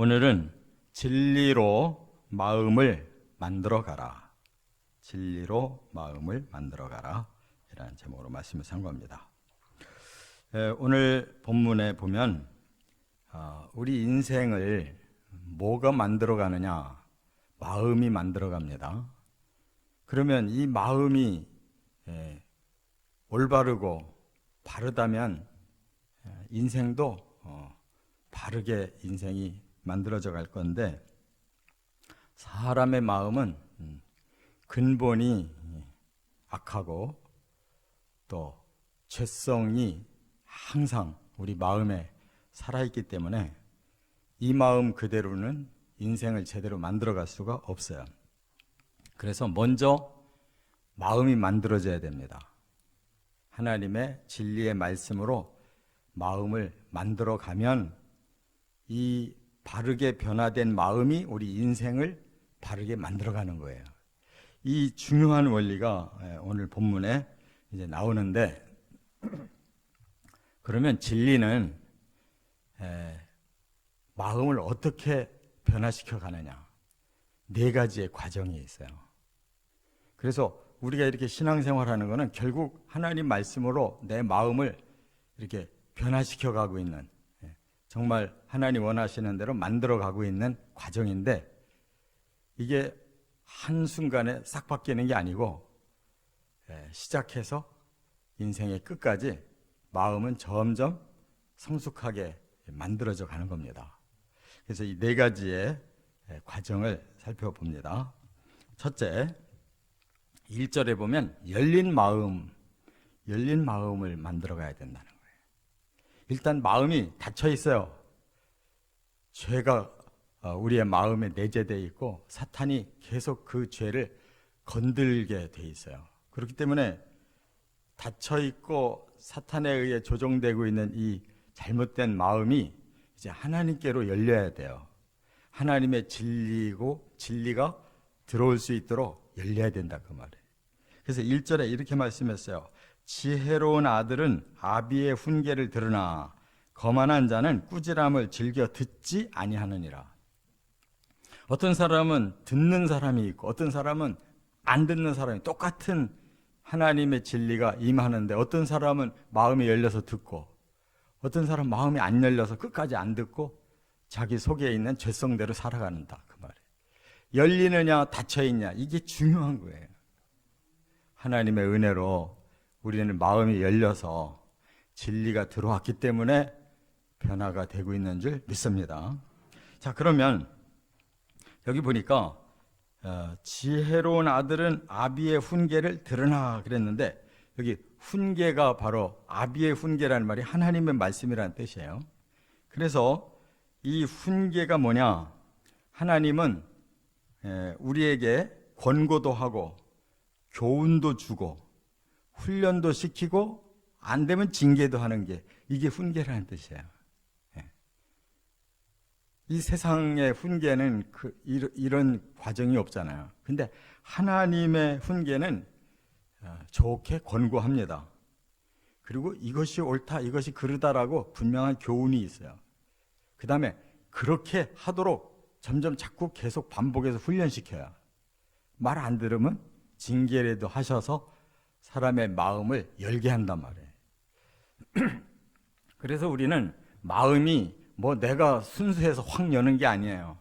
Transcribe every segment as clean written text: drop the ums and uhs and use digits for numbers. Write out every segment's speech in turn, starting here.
오늘은 진리로 마음을 만들어 가라. 진리로 마음을 만들어 가라. 이라는 제목으로 말씀을 상고합니다. 오늘 본문에 보면 우리 인생을 뭐가 만들어 가느냐? 마음이 만들어 갑니다. 그러면 이 마음이 올바르고 바르다면 인생도 바르게 인생이 만들어져 갈 건데, 사람의 마음은 근본이 악하고 또 죄성이 항상 우리 마음에 살아있기 때문에 이 마음 그대로는 인생을 제대로 만들어 갈 수가 없어요. 그래서 먼저 마음이 만들어져야 됩니다. 하나님의 진리의 말씀으로 마음을 만들어 가면 이 바르게 변화된 마음이 우리 인생을 바르게 만들어가는 거예요. 이 중요한 원리가 오늘 본문에 이제 나오는데, 그러면 진리는 마음을 어떻게 변화시켜 가느냐, 네 가지의 과정이 있어요. 그래서 우리가 이렇게 신앙생활하는 것은 결국 하나님 말씀으로 내 마음을 이렇게 변화시켜 가고 있는, 정말 하나님 원하시는 대로 만들어 가고 있는 과정인데, 이게 한순간에 싹 바뀌는 게 아니고 시작해서 인생의 끝까지 마음은 점점 성숙하게 만들어져 가는 겁니다. 그래서 이 네 가지의 과정을 살펴봅니다. 첫째, 1절에 보면 열린 마음을 만들어 가야 된다는 거예요. 일단 마음이 닫혀 있어요. 죄가 우리의 마음에 내재되어 있고 사탄이 계속 그 죄를 건들게 돼 있어요. 그렇기 때문에 닫혀 있고 사탄에 의해 조종되고 있는 이 잘못된 마음이 이제 하나님께로 열려야 돼요. 하나님의 진리가 들어올 수 있도록 열려야 된다, 그 말이에요. 그래서 1절에 이렇게 말씀했어요. 지혜로운 아들은 아비의 훈계를 들으나 거만한 자는 꾸지람을 즐겨 듣지 아니하느니라. 어떤 사람은 듣는 사람이 있고 어떤 사람은 안 듣는 사람이, 똑같은 하나님의 진리가 임하는데 어떤 사람은 마음이 열려서 듣고 어떤 사람은 마음이 안 열려서 끝까지 안 듣고 자기 속에 있는 죄성대로 살아가는다, 그 말이에요. 열리느냐 닫혀있냐, 이게 중요한 거예요. 하나님의 은혜로 우리는 마음이 열려서 진리가 들어왔기 때문에 변화가 되고 있는 줄 믿습니다. 자, 그러면 여기 보니까 지혜로운 아들은 아비의 훈계를 들으나 그랬는데, 여기 훈계가 바로 아비의 훈계라는 말이 하나님의 말씀이라는 뜻이에요. 그래서 이 훈계가 뭐냐? 하나님은 우리에게 권고도 하고 교훈도 주고 훈련도 시키고 안 되면 징계도 하는 게, 이게 훈계라는 뜻이에요. 이 세상의 훈계는 이런 과정이 없잖아요. 근데 하나님의 훈계는 좋게 권고합니다. 그리고 이것이 옳다, 이것이 그르다라고 분명한 교훈이 있어요. 그 다음에 그렇게 하도록 점점 자꾸 계속 반복해서 훈련시켜요. 말 안 들으면 징계라도 하셔서 사람의 마음을 열게 한단 말이에요. 그래서 우리는 마음이 내가 순수해서 확 여는 게 아니에요.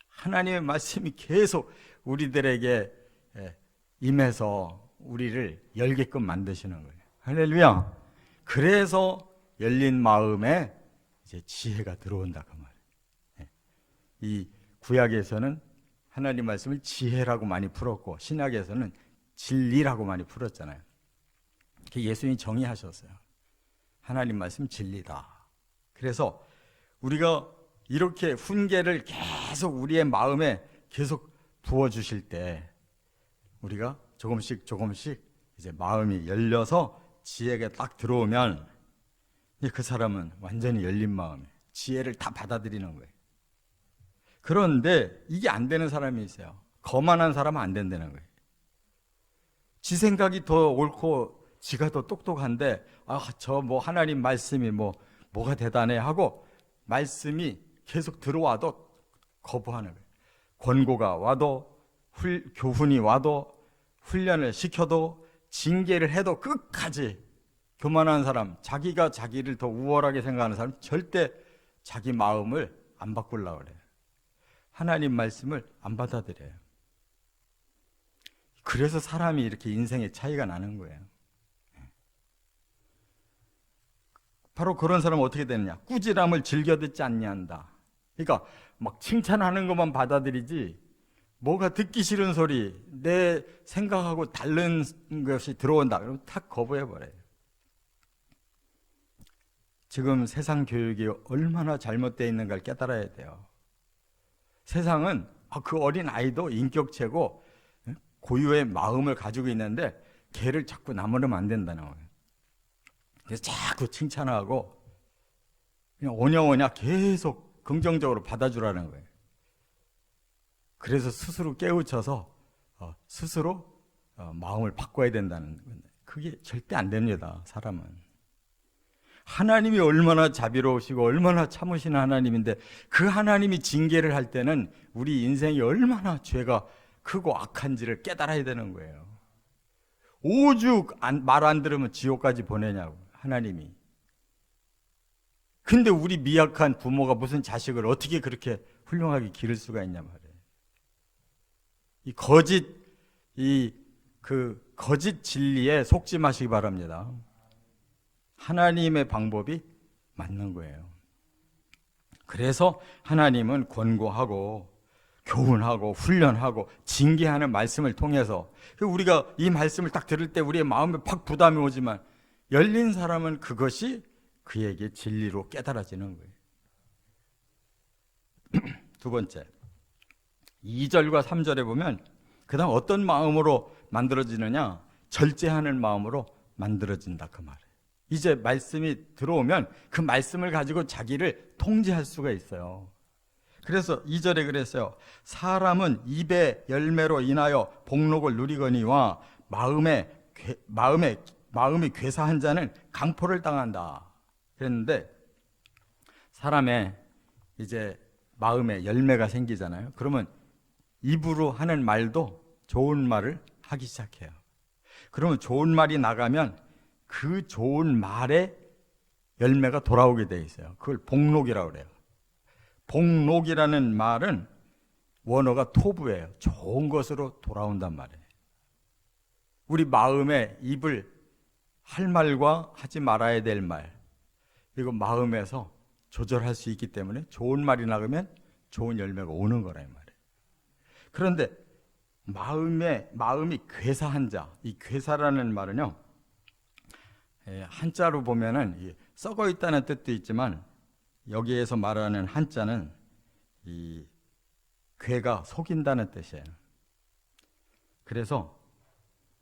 하나님의 말씀이 계속 우리들에게 임해서 우리를 열게끔 만드시는 거예요. 할렐루야. 그래서 열린 마음에 이제 지혜가 들어온다, 그 말이에요. 이 구약에서는 하나님 말씀을 지혜라고 많이 풀었고 신약에서는 진리라고 많이 풀었잖아요. 예수님이 정의하셨어요. 하나님 말씀 진리다. 그래서 우리가 이렇게 훈계를 계속 우리의 마음에 계속 부어주실 때 우리가 조금씩 이제 마음이 열려서 지혜가 딱 들어오면 그 사람은 완전히 열린 마음에 지혜를 다 받아들이는 거예요. 그런데 이게 안 되는 사람이 있어요. 거만한 사람은 안 된다는 거예요. 지 생각이 더 옳고 지가 더 똑똑한데 저 하나님 말씀이 뭐가 대단해 하고 말씀이 계속 들어와도 거부하는 거예요. 권고가 와도 교훈이 와도 훈련을 시켜도 징계를 해도 끝까지 교만한 사람, 자기가 자기를 더 우월하게 생각하는 사람 절대 자기 마음을 안 바꾸려고 그래요. 하나님 말씀을 안 받아들여요. 그래서 사람이 이렇게 인생의 차이가 나는 거예요. 바로 그런 사람은 어떻게 되느냐? 꾸지람을 즐겨 듣지 않냐한다. 그러니까 막 칭찬하는 것만 받아들이지 뭐가 듣기 싫은 소리, 내 생각하고 다른 것이 들어온다 그러면 탁 거부해버려요. 지금 세상 교육이 얼마나 잘못되어 있는가를 깨달아야 돼요. 세상은 그 어린 아이도 인격체고 고유의 마음을 가지고 있는데 걔를 자꾸 나무르면 안 된다는 거예요. 그래서 자꾸 칭찬하고 그냥 오냐오냐 계속 긍정적으로 받아주라는 거예요. 그래서 스스로 깨우쳐서 스스로 마음을 바꿔야 된다는 건데 그게 절대 안 됩니다. 사람은. 하나님이 얼마나 자비로우시고 얼마나 참으시는 하나님인데 그 하나님이 징계를 할 때는 우리 인생이 얼마나 죄가 크고 악한지를 깨달아야 되는 거예요. 오죽 말 안 들으면 지옥까지 보내냐고 하나님이. 근데 우리 미약한 부모가 무슨 자식을 어떻게 그렇게 훌륭하게 기를 수가 있냐 말이에요. 그 거짓 진리에 속지 마시기 바랍니다. 하나님의 방법이 맞는 거예요. 그래서 하나님은 권고하고 교훈하고 훈련하고 징계하는 말씀을 통해서 우리가 이 말씀을 딱 들을 때 우리의 마음에 팍 부담이 오지만 열린 사람은 그것이 그에게 진리로 깨달아지는 거예요. 두 번째, 2절과 3절에 보면 그 다음 어떤 마음으로 만들어지느냐? 절제하는 마음으로 만들어진다 그 말이에요. 이제 말씀이 들어오면 그 말씀을 가지고 자기를 통제할 수가 있어요. 그래서 2절에 그랬어요. 사람은 입의 열매로 인하여 복록을 누리거니와 마음이 괴사한 자는 강포를 당한다. 그랬는데 사람의 이제 마음에 열매가 생기잖아요. 그러면 입으로 하는 말도 좋은 말을 하기 시작해요. 그러면 좋은 말이 나가면 그 좋은 말에 열매가 돌아오게 돼 있어요. 그걸 복록이라고 그래요. 복록이라는 말은 원어가 토부예요. 좋은 것으로 돌아온단 말이에요. 우리 마음에 입을 할 말과 하지 말아야 될 말, 이거 마음에서 조절할 수 있기 때문에 좋은 말이 나가면 좋은 열매가 오는 거라 이 말이에요. 그런데 마음이 괴사한 자, 이 괴사라는 말은요, 한자로 보면은 썩어 있다는 뜻도 있지만 여기에서 말하는 한자는 이 괴가 속인다는 뜻이에요. 그래서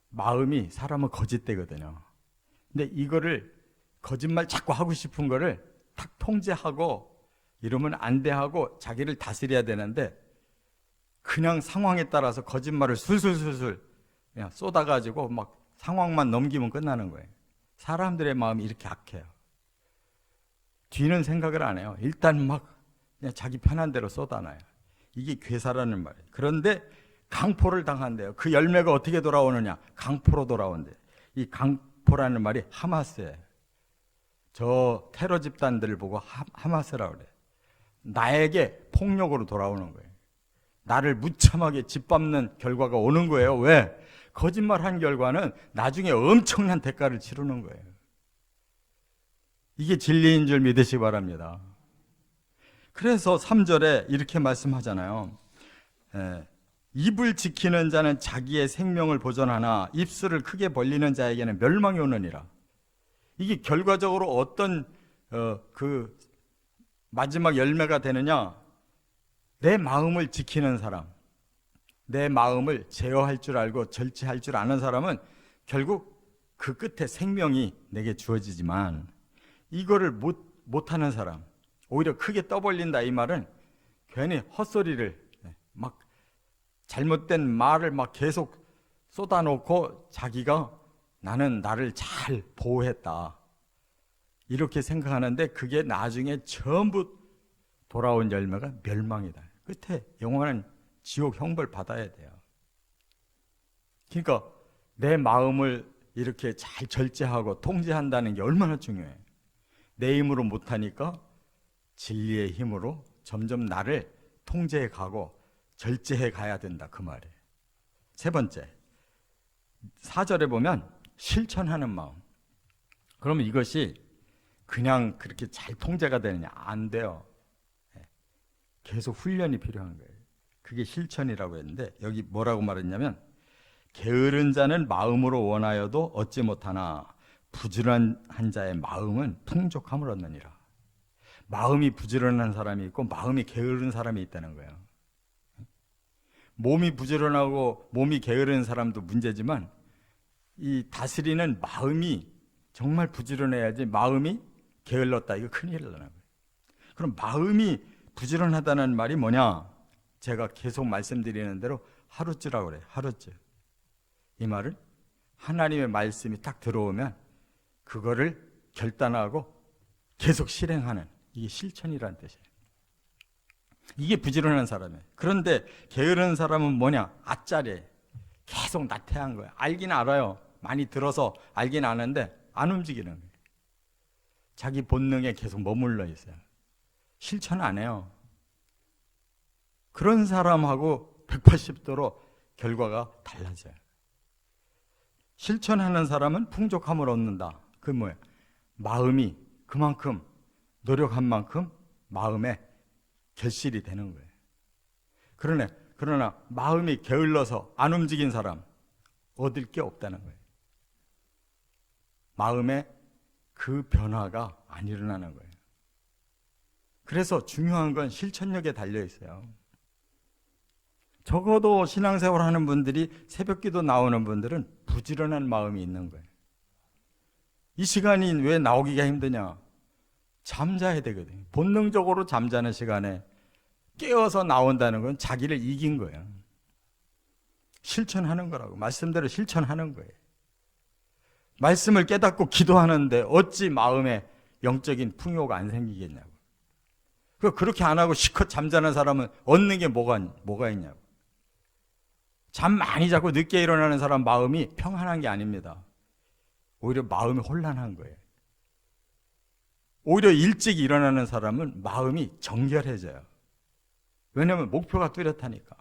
마음이 사람은 거짓되거든요. 근데 이거를 거짓말 자꾸 하고 싶은 거를 탁 통제하고 이러면 안 돼 하고 자기를 다스려야 되는데 그냥 상황에 따라서 거짓말을 술술술술 그냥 쏟아가지고 막 상황만 넘기면 끝나는 거예요. 사람들의 마음이 이렇게 악해요. 뒤는 생각을 안 해요. 일단 막 그냥 자기 편한 대로 쏟아놔요. 이게 괴사라는 말이에요. 그런데 강포를 당한대요. 그 열매가 어떻게 돌아오느냐? 강포로 돌아온대요. 이 강포라는 말이 하마스예요. 저 테러 집단들을 보고 하마스라고 그래요. 나에게 폭력으로 돌아오는 거예요. 나를 무참하게 짓밟는 결과가 오는 거예요. 왜? 거짓말한 결과는 나중에 엄청난 대가를 치르는 거예요. 이게 진리인 줄 믿으시기 바랍니다. 그래서 3절에 이렇게 말씀하잖아요. 입을 지키는 자는 자기의 생명을 보존하나 입술을 크게 벌리는 자에게는 멸망이 오느니라. 이게 결과적으로 어떤 그 마지막 열매가 되느냐? 내 마음을 지키는 사람, 내 마음을 제어할 줄 알고 절제할 줄 아는 사람은 결국 그 끝에 생명이 내게 주어지지만 이거를 못하는 사람, 오히려 크게 떠벌린다 이 말은 괜히 헛소리를 막 잘못된 말을 막 계속 쏟아놓고 자기가 나는 나를 잘 보호했다 이렇게 생각하는데 그게 나중에 전부 돌아온 열매가 멸망이다. 끝에 영원한 지옥 형벌 받아야 돼요. 그러니까 내 마음을 이렇게 잘 절제하고 통제한다는 게 얼마나 중요해. 내 힘으로 못하니까 진리의 힘으로 점점 나를 통제해 가고 절제해 가야 된다, 그 말이에요. 세 번째, 4절에 보면 실천하는 마음. 그러면 이것이 그냥 그렇게 잘 통제가 되느냐? 안 돼요. 계속 훈련이 필요한 거예요. 그게 실천이라고 했는데 여기 뭐라고 말했냐면, 게으른 자는 마음으로 원하여도 얻지 못하나 부지런한 자의 마음은 풍족함을 얻느니라. 마음이 부지런한 사람이 있고 마음이 게으른 사람이 있다는 거예요. 몸이 부지런하고 몸이 게으른 사람도 문제지만 이 다스리는 마음이 정말 부지런해야지 마음이 게을렀다, 이거 큰일 나는 거예요. 그럼 마음이 부지런하다는 말이 뭐냐? 제가 계속 말씀드리는 대로 하루쯤이라고 그래요. 하루쯤. 이 말은 하나님의 말씀이 딱 들어오면 그거를 결단하고 계속 실행하는, 이게 실천이라는 뜻이에요. 이게 부지런한 사람이에요. 그런데 게으른 사람은 뭐냐? 아짜리, 계속 나태한 거예요. 알긴 알아요. 많이 들어서 알긴 아는데 안 움직이는 거예요. 자기 본능에 계속 머물러 있어요. 실천 안 해요. 그런 사람하고 180도로 결과가 달라져요. 실천하는 사람은 풍족함을 얻는다. 그게 뭐예요? 마음이 그만큼 노력한 만큼 마음에 결실이 되는 거예요. 그러나 마음이 게을러서 안 움직인 사람 얻을 게 없다는 거예요. 마음에 그 변화가 안 일어나는 거예요. 그래서 중요한 건 실천력에 달려 있어요. 적어도 신앙생활 하는 분들이, 새벽기도 나오는 분들은 부지런한 마음이 있는 거예요. 이 시간이 왜 나오기가 힘드냐? 잠자야 되거든요. 본능적으로 잠자는 시간에 깨어서 나온다는 건 자기를 이긴 거예요. 실천하는 거라고. 말씀대로 실천하는 거예요. 말씀을 깨닫고 기도하는데 어찌 마음에 영적인 풍요가 안 생기겠냐고. 그렇게 안 하고 실컷 잠자는 사람은 얻는 게 뭐가 있냐고. 잠 많이 자고 늦게 일어나는 사람 마음이 평안한 게 아닙니다. 오히려 마음이 혼란한 거예요. 오히려 일찍 일어나는 사람은 마음이 정결해져요. 왜냐하면 목표가 뚜렷하니까.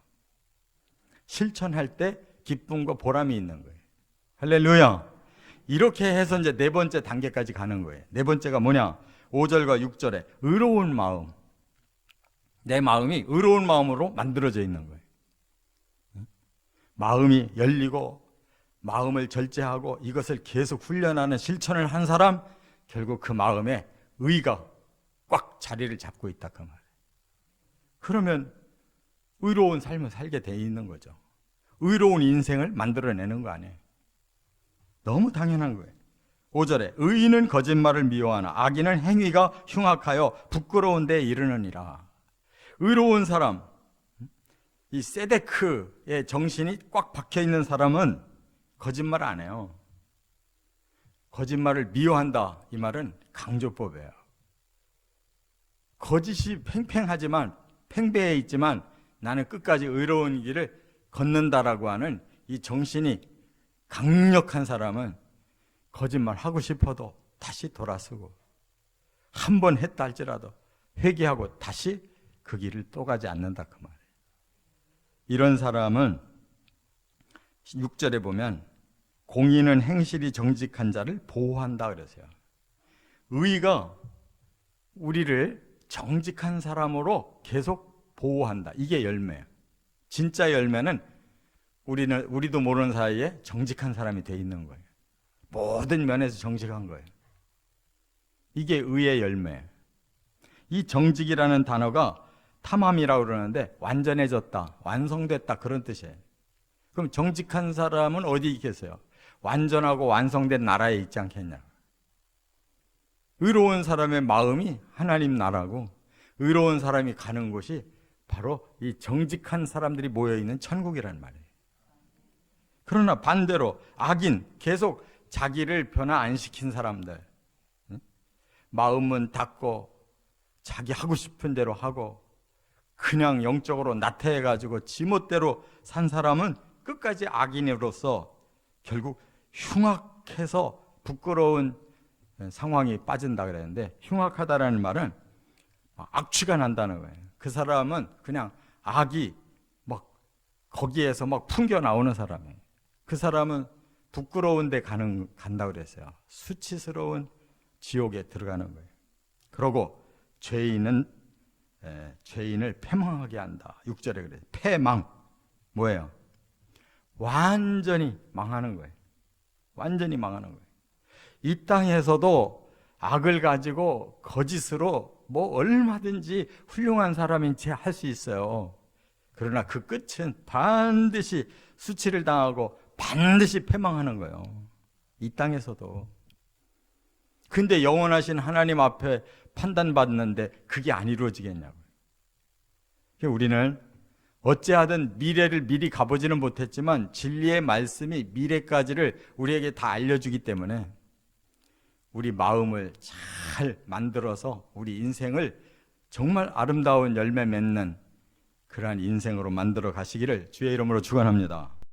실천할 때 기쁨과 보람이 있는 거예요. 할렐루야. 이렇게 해서 이제 네 번째 단계까지 가는 거예요. 네 번째가 뭐냐? 5절과 6절에 의로운 마음. 내 마음이 의로운 마음으로 만들어져 있는 거예요. 마음이 열리고 마음을 절제하고 이것을 계속 훈련하는 실천을 한 사람, 결국 그 마음에 의가 꽉 자리를 잡고 있다, 그 말이에요. 그러면 의로운 삶을 살게 돼 있는 거죠. 의로운 인생을 만들어내는 거 아니에요. 너무 당연한 거예요. 5절에 의인은 거짓말을 미워하나 악인은 행위가 흉악하여 부끄러운 데 이르느니라. 의로운 사람, 이 세데크의 정신이 꽉 박혀 있는 사람은 거짓말 안 해요. 거짓말을 미워한다, 이 말은 강조법이에요. 거짓이 팽팽하지만, 팽배해 있지만 나는 끝까지 의로운 길을 걷는다라고 하는 이 정신이 강력한 사람은 거짓말 하고 싶어도 다시 돌아서고, 한 번 했다 할지라도 회개하고 다시 그 길을 또 가지 않는다, 그 말이에요. 이런 사람은 6절에 보면 공의는 행실이 정직한 자를 보호한다 그랬어요. 의가 우리를 정직한 사람으로 계속 보호한다. 이게 열매예요. 진짜 열매는 우리도 모르는 사이에 정직한 사람이 돼 있는 거예요. 모든 면에서 정직한 거예요. 이게 의의 열매예요. 이 정직이라는 단어가 탐함이라고 그러는데 완전해졌다, 완성됐다, 그런 뜻이에요. 그럼 정직한 사람은 어디 있겠어요? 완전하고 완성된 나라에 있지 않겠냐. 의로운 사람의 마음이 하나님 나라고, 의로운 사람이 가는 곳이 바로 이 정직한 사람들이 모여있는 천국이라는 말이에요. 그러나 반대로 악인, 계속 자기를 변화 안 시킨 사람들, 마음은 닫고 자기 하고 싶은 대로 하고 그냥 영적으로 나태해가지고 지멋대로 산 사람은 끝까지 악인으로서 결국 흉악해서 부끄러운 상황이 빠진다 그랬는데, 흉악하다라는 말은 악취가 난다는 거예요. 그 사람은 그냥 악이 막 거기에서 막 풍겨 나오는 사람이에요. 그 사람은 부끄러운 데 간다 그랬어요. 수치스러운 지옥에 들어가는 거예요. 그러고 죄인을 패망하게 한다. 6절에 그래요. 패망. 뭐예요? 완전히 망하는 거예요. 완전히 망하는 거예요. 이 땅에서도 악을 가지고 거짓으로 뭐 얼마든지 훌륭한 사람인 채 할 수 있어요. 그러나 그 끝은 반드시 수치를 당하고 반드시 패망하는 거예요. 이 땅에서도. 근데 영원하신 하나님 앞에 판단받는데 그게 안 이루어지겠냐고요. 우리는 어찌하든 미래를 미리 가보지는 못했지만 진리의 말씀이 미래까지를 우리에게 다 알려주기 때문에 우리 마음을 잘 만들어서 우리 인생을 정말 아름다운 열매 맺는 그러한 인생으로 만들어 가시기를 주의 이름으로 축원합니다.